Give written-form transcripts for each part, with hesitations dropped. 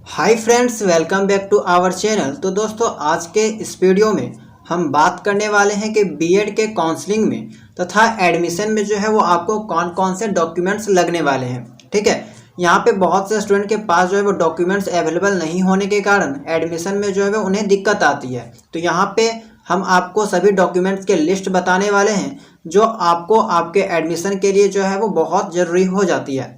Hi friends, welcome back to our channel. तो दोस्तों, आज के इस वीडियो में हम बात करने वाले हैं कि बीएड के काउंसलिंग में तथा एडमिशन में जो है वो आपको कौन कौन से डॉक्यूमेंट्स लगने वाले हैं। ठीक है, यहाँ पे बहुत से स्टूडेंट के पास जो है वो डॉक्यूमेंट्स अवेलेबल नहीं होने के कारण एडमिशन में जो है वो उन्हें दिक्कत आती है। तो यहाँ पे हम आपको सभी डॉक्यूमेंट्स के लिस्ट बताने वाले हैं जो आपको आपके एडमिशन के लिए जो है वो बहुत ज़रूरी हो जाती है।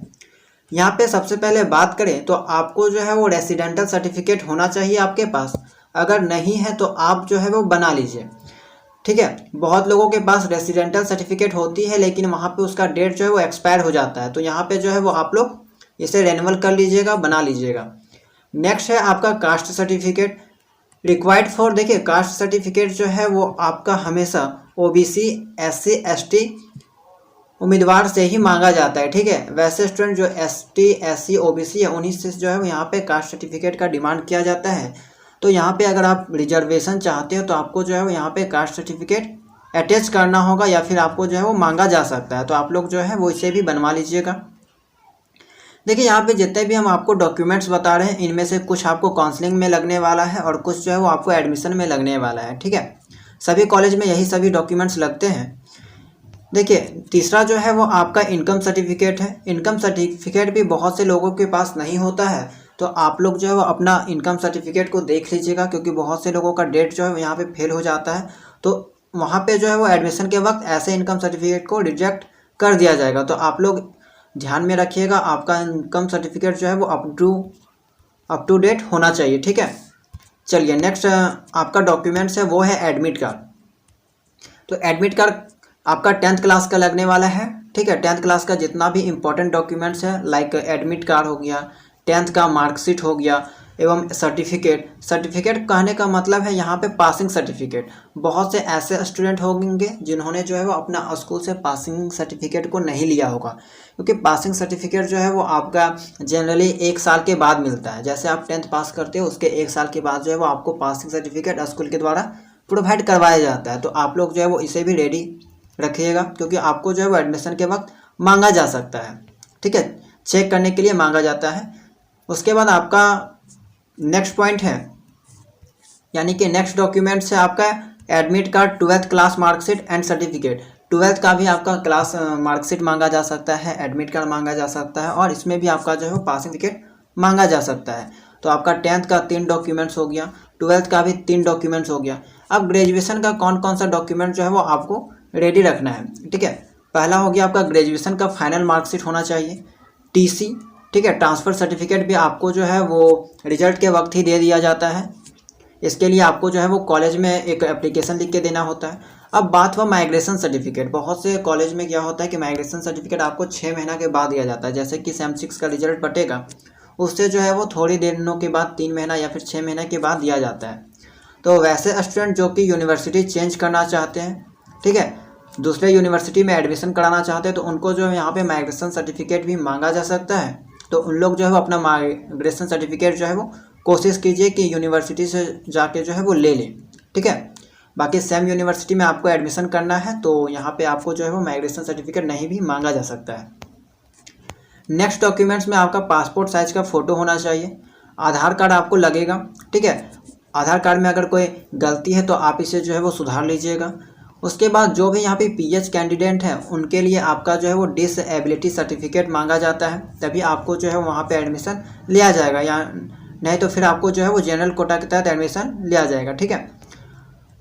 यहाँ पे सबसे पहले बात करें तो आपको जो है वो रेसिडेंटल सर्टिफिकेट होना चाहिए आपके पास। अगर नहीं है तो आप जो है वो बना लीजिए। ठीक है, बहुत लोगों के पास रेसिडेंटल सर्टिफिकेट होती है लेकिन वहाँ पे उसका डेट जो है वो एक्सपायर हो जाता है। तो यहाँ पे जो है वो आप लोग इसे रेन्यूअल कर लीजिएगा, बना लीजिएगा। नेक्स्ट है आपका कास्ट सर्टिफिकेट रिक्वायर्ड फॉर। देखिए, कास्ट सर्टिफिकेट जो है वो आपका हमेशा ओबीसी, एससी, एसटी उम्मीदवार से ही मांगा जाता है। ठीक है, वैसे स्टूडेंट जो एसटी, एससी, ओबीसी है उन्हीं से जो है यहाँ पे कास्ट सर्टिफिकेट का डिमांड किया जाता है। तो यहाँ पे अगर आप रिजर्वेशन चाहते हो तो आपको जो है वो यहाँ पे कास्ट सर्टिफिकेट अटैच करना होगा या फिर आपको जो है वो मांगा जा सकता है। तो आप लोग जो है वो इसे भी बनवा लीजिएगा। देखिए, यहाँ पे जितने भी हम आपको डॉक्यूमेंट्स बता रहे हैं इनमें से कुछ आपको काउंसलिंग में लगने वाला है और कुछ जो है वो आपको एडमिशन में लगने वाला है। ठीक है, सभी कॉलेज में यही सभी डॉक्यूमेंट्स लगते हैं। देखिए, तीसरा जो है वो आपका इनकम सर्टिफिकेट है। इनकम सर्टिफिकेट भी बहुत से लोगों के पास नहीं होता है। तो आप लोग जो है वो अपना इनकम सर्टिफिकेट को देख लीजिएगा, क्योंकि बहुत से लोगों का डेट जो है यहाँ पे फेल हो जाता है। तो वहाँ पे जो है वो एडमिशन के वक्त ऐसे इनकम सर्टिफिकेट को रिजेक्ट कर दिया जाएगा। तो आप लोग ध्यान में रखिएगा, आपका इनकम सर्टिफिकेट जो है वो अप टू डेट होना चाहिए। ठीक है, चलिए नेक्स्ट आपका डॉक्यूमेंट्स है वो है एडमिट कार्ड। तो एडमिट कार्ड आपका 10th क्लास का लगने वाला है। ठीक है, 10th क्लास का जितना भी इम्पोर्टेंट डॉक्यूमेंट्स है लाइक एडमिट कार्ड हो गया, 10th का मार्कशीट हो गया एवं सर्टिफिकेट कहने का मतलब है यहाँ पे पासिंग सर्टिफिकेट। बहुत से ऐसे स्टूडेंट होंगे जिन्होंने जो है वो अपना स्कूल से पासिंग सर्टिफिकेट को नहीं लिया होगा, क्योंकि पासिंग सर्टिफिकेट जो है वो आपका जनरली 1 साल के बाद मिलता है। जैसे आप 10th पास करते हो उसके 1 साल के बाद जो है वो आपको पासिंग सर्टिफिकेट स्कूल के द्वारा प्रोवाइड करवाया जाता है। तो आप लोग जो है वो इसे भी रेडी रखिएगा, क्योंकि आपको जो है वो एडमिशन के वक्त मांगा जा सकता है। ठीक है, चेक करने के लिए मांगा जाता है। उसके बाद आपका नेक्स्ट पॉइंट है, यानी कि नेक्स्ट डॉक्यूमेंट्स है आपका admit card, 12th class marksheet and certificate. 12th का भी आपका क्लास मार्कशीट मांगा जा सकता है, एडमिट कार्ड मांगा जा सकता है और इसमें भी आपका जो है वो पासिंग सर्टिफिकेट मांगा जा सकता है। तो आपका 10th का 3 डॉक्यूमेंट्स हो गया, 12th का भी 3 डॉक्यूमेंट्स हो गया। अब ग्रेजुएशन का कौन कौन सा डॉक्यूमेंट जो है वो आपको रेडी रखना है। ठीक है, पहला हो गया आपका ग्रेजुएशन का फाइनल मार्कशीट होना चाहिए, टीसी। ठीक है, ट्रांसफ़र सर्टिफिकेट भी आपको जो है वो रिजल्ट के वक्त ही दे दिया जाता है। इसके लिए आपको जो है वो कॉलेज में एक एप्लीकेशन लिख के देना होता है। अब बात हुआ माइग्रेशन सर्टिफिकेट। बहुत से कॉलेज में क्या होता है कि माइग्रेशन सर्टिफिकेट आपको 6 महीना के बाद दिया जाता है। जैसे कि सेम 6 का रिजल्ट बटेगा उससे जो है वो थोड़ी दिनों के बाद 3 महीना या फिर 6 महीने के बाद दिया जाता है। तो वैसे स्टूडेंट जो कि यूनिवर्सिटी चेंज करना चाहते हैं, ठीक है, दूसरे यूनिवर्सिटी में एडमिशन कराना चाहते हैं, तो उनको जो है यहाँ पे माइग्रेशन सर्टिफिकेट भी मांगा जा सकता है। तो उन लोग जो है वो अपना माइग्रेशन सर्टिफिकेट जो है वो कोशिश कीजिए कि यूनिवर्सिटी से जाके जो है वो ले लें। ठीक है, बाकी सेम यूनिवर्सिटी में आपको एडमिशन करना है तो यहाँ पे आपको जो है वो माइग्रेशन सर्टिफिकेट नहीं भी मांगा जा सकता है। नेक्स्ट डॉक्यूमेंट्स में आपका पासपोर्ट साइज का फ़ोटो होना चाहिए, आधार कार्ड आपको लगेगा। ठीक है, आधार कार्ड में अगर कोई गलती है तो आप इसे जो है वो सुधार लीजिएगा। उसके बाद जो भी यहाँ पे पीएच कैंडिडेट हैं उनके लिए आपका जो है वो डिसेबिलिटी सर्टिफिकेट मांगा जाता है, तभी आपको जो है वहाँ पे एडमिशन लिया जाएगा, या नहीं तो फिर आपको जो है वो जनरल कोटा के तहत एडमिशन लिया जाएगा। ठीक है,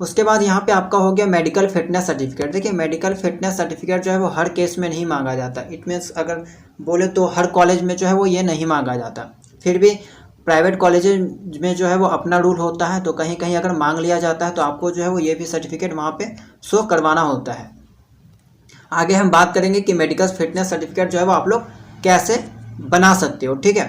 उसके बाद यहाँ पे आपका हो गया मेडिकल फिटनेस सर्टिफिकेट। देखिए, मेडिकल फिटनेस सर्टिफिकेट जो है वो हर केस में नहीं मांगा जाता। इट मीन्स अगर बोले तो हर कॉलेज में जो है वो ये नहीं मांगा जाता। फिर भी प्राइवेट कॉलेज में जो है वो अपना रूल होता है, तो कहीं कहीं अगर मांग लिया जाता है तो आपको जो है वो ये भी सर्टिफिकेट वहाँ पे शो करवाना होता है। आगे हम बात करेंगे कि मेडिकल फिटनेस सर्टिफिकेट जो है वो आप लोग कैसे बना सकते हो। ठीक है,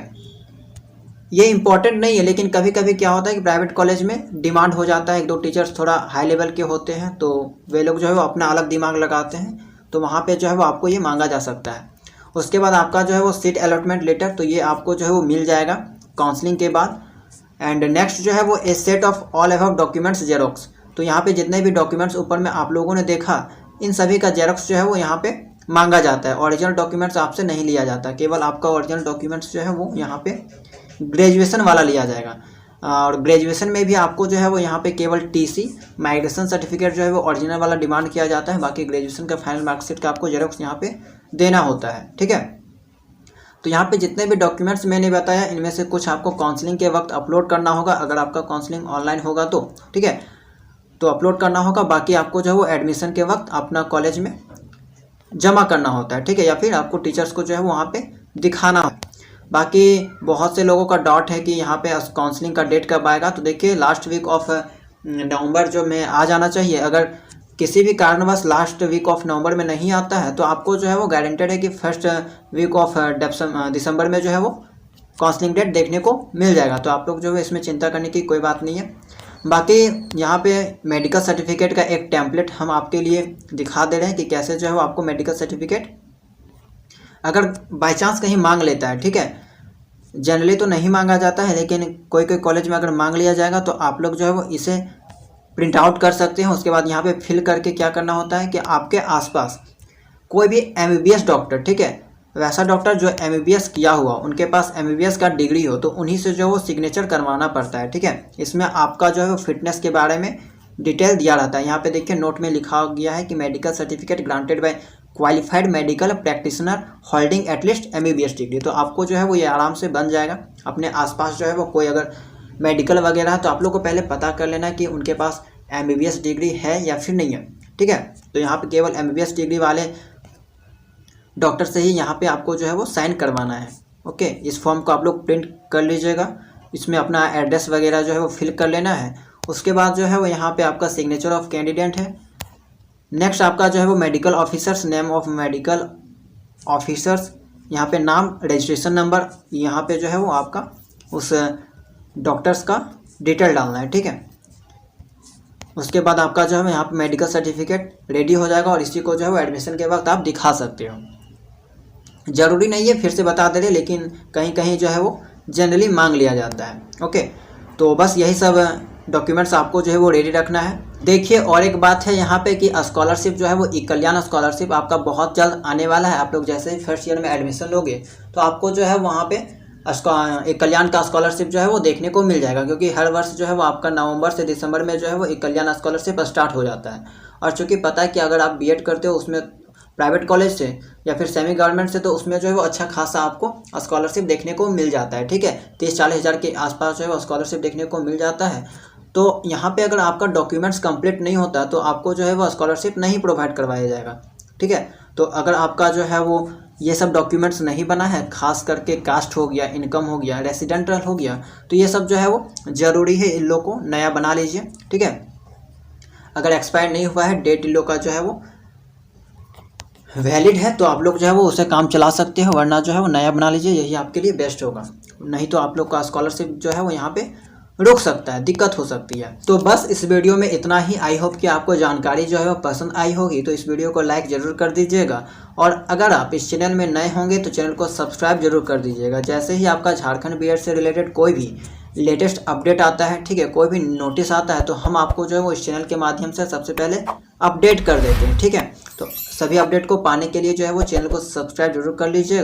ये इंपॉर्टेंट नहीं है, लेकिन कभी कभी क्या होता है कि प्राइवेट कॉलेज में डिमांड हो जाता है, 1-2 टीचर्स थोड़ा हाई लेवल के होते हैं तो वे लोग जो है वो अपना अलग दिमाग लगाते हैं, तो वहाँ पे जो है वो आपको ये मांगा जा सकता है। उसके बाद आपका जो है वो सीट अलॉटमेंट लेटर, तो ये आपको जो है वो मिल जाएगा काउंसलिंग के बाद। एंड नेक्स्ट जो है वो a set of all above documents xerox. तो यहाँ पे जितने भी डॉक्यूमेंट्स ऊपर में आप लोगों ने देखा इन सभी का जेरोक्स जो है वो यहाँ पे मांगा जाता है। ओरिजिनल डॉक्यूमेंट्स आपसे नहीं लिया जाता, केवल आपका ओरिजिनल डॉक्यूमेंट्स जो है वो यहाँ पे ग्रेजुएशन वाला लिया जाएगा। और ग्रेजुएशन में भी आपको जो है वो यहाँ पे केवल टीसी माइग्रेशन सर्टिफिकेट जो है वो ओरिजिनल वाला डिमांड किया जाता है। बाकी ग्रेजुएशन का फाइनल मार्कशीट का आपको जेरॉक्स यहाँ पे देना होता है, ठीक है। तो यहाँ पे जितने भी डॉक्यूमेंट्स मैंने बताया इनमें से कुछ आपको काउंसलिंग के वक्त अपलोड करना होगा, अगर आपका काउंसलिंग ऑनलाइन होगा तो, ठीक है, तो अपलोड करना होगा। बाकी आपको जो है वो एडमिशन के वक्त अपना कॉलेज में जमा करना होता है, ठीक है, या फिर आपको टीचर्स को जो है वो वहाँ पे दिखाना है। बाकी बहुत से लोगों का डाउट है कि यहाँ पे काउंसलिंग का डेट कब आएगा। तो देखिए लास्ट वीक ऑफ नवंबर जो में आ जाना चाहिए। अगर किसी भी कारणवश लास्ट वीक ऑफ नवंबर में नहीं आता है तो आपको जो है वो गारंटेड है कि फर्स्ट वीक ऑफ दिसंबर में जो है वो काउंसलिंग डेट देखने को मिल जाएगा। तो आप लोग जो है इसमें चिंता करने की कोई बात नहीं है। बाकी यहाँ पे मेडिकल सर्टिफिकेट का एक टेम्पलेट हम आपके लिए दिखा दे रहे हैं कि कैसे जो है वो आपको मेडिकल सर्टिफिकेट अगर बाय चांस कहीं मांग लेता है, ठीक है, जनरली तो नहीं मांगा जाता है, लेकिन कोई कोई कॉलेज में अगर मांग लिया जाएगा तो आप लोग जो है वो इसे प्रिंट आउट कर सकते हैं। उसके बाद यहाँ पे फिल करके क्या करना होता है कि आपके आसपास कोई भी MBBS डॉक्टर, ठीक है, वैसा डॉक्टर जो MBBS किया हुआ, उनके पास MBBS का डिग्री हो, तो उन्हीं से जो है वो सिग्नेचर करवाना पड़ता है, ठीक है। इसमें आपका जो है वो फिटनेस के बारे में डिटेल दिया रहता है। यहाँ पे देखिए नोट में लिखा गया है कि medical certificate granted by qualified medical practitioner holding at least MBBS degree. तो आपको जो है वो ये आराम से बन जाएगा। अपने आसपास जो है वो कोई अगर मेडिकल वगैरह है तो आप लोग को पहले पता कर लेना कि उनके पास MBBS डिग्री है या फिर नहीं है, ठीक है। तो यहाँ पे केवल MBBS डिग्री वाले डॉक्टर से ही यहाँ पे आपको जो है वो साइन करवाना है, ओके। इस फॉर्म को आप लोग प्रिंट कर लीजिएगा, इसमें अपना एड्रेस वगैरह जो है वो फिल कर लेना है। उसके बाद जो है वो यहाँ पे आपका सिग्नेचर ऑफ कैंडिडेट है। नेक्स्ट आपका जो है वो medical officers, name of medical officers, यहाँ पे नाम, रजिस्ट्रेशन नंबर, यहाँ पे जो है वो आपका उस डॉक्टर्स का डिटेल डालना है, ठीक है। उसके बाद आपका जो है यहाँ पे मेडिकल सर्टिफिकेट रेडी हो जाएगा और इसी को जो है वो एडमिशन के वक्त आप दिखा सकते हो। ज़रूरी नहीं है, फिर से बता दे रहे, लेकिन कहीं कहीं जो है वो जनरली मांग लिया जाता है, ओके। तो बस यही सब डॉक्यूमेंट्स आपको जो है वो रेडी रखना है। देखिए और एक बात है यहाँ पे कि स्कॉलरशिप जो है वो ई-कल्याण स्कॉलरशिप आपका बहुत जल्द आने वाला है। आप लोग जैसे ही फर्स्ट ईयर में एडमिशन लोगे तो आपको जो है वहाँ पे ई-कल्याण का स्कॉलरशिप जो है वो देखने को मिल जाएगा, क्योंकि हर वर्ष जो है वो आपका नवंबर से दिसंबर में जो है वो ई-कल्याण स्कॉलरशिप स्टार्ट हो जाता है। और चूँकि पता है कि अगर आप B.Ed करते हो उसमें प्राइवेट कॉलेज से या फिर सेमी गवर्नमेंट से, तो उसमें जो है वो अच्छा खासा आपको स्कॉलरशिप देखने को मिल जाता है, ठीक है। 30-40 हज़ार के आसपास जो है वो स्कॉलरशिप देखने को मिल जाता है। तो यहाँ पे अगर आपका डॉक्यूमेंट्स कंप्लीट नहीं होता तो आपको जो है वो स्कॉलरशिप नहीं प्रोवाइड करवाया जाएगा, ठीक है। तो अगर आपका जो है वो ये सब डॉक्यूमेंट्स नहीं बना है, खास करके कास्ट हो गया, इनकम हो गया, रेसिडेंटल हो गया, तो ये सब जो है वो ज़रूरी है इन लोग को नया बना लीजिए, ठीक है। अगर एक्सपायर नहीं हुआ है, डेट इन लोग का जो है वो वैलिड है, तो आप लोग जो है वो उसे काम चला सकते हो, वरना जो है वो नया बना लीजिए, यही आपके लिए बेस्ट होगा। नहीं तो आप लोग का स्कॉलरशिप जो है वो यहाँ पे रुक सकता है, दिक्कत हो सकती है। तो बस इस वीडियो में इतना ही। आई होप कि आपको जानकारी जो है वो पसंद आई होगी। तो इस वीडियो को लाइक ज़रूर कर दीजिएगा और अगर आप इस चैनल में नए होंगे तो चैनल को सब्सक्राइब जरूर कर दीजिएगा। जैसे ही आपका झारखंड B.Ed से रिलेटेड कोई भी लेटेस्ट अपडेट आता है, ठीक है, कोई भी नोटिस आता है, तो हम आपको जो है वो इस चैनल के माध्यम से सबसे पहले अपडेट कर देते हैं, ठीक है। तो सभी अपडेट को पाने के लिए जो है वो चैनल को सब्सक्राइब जरूर कर लीजिएगा।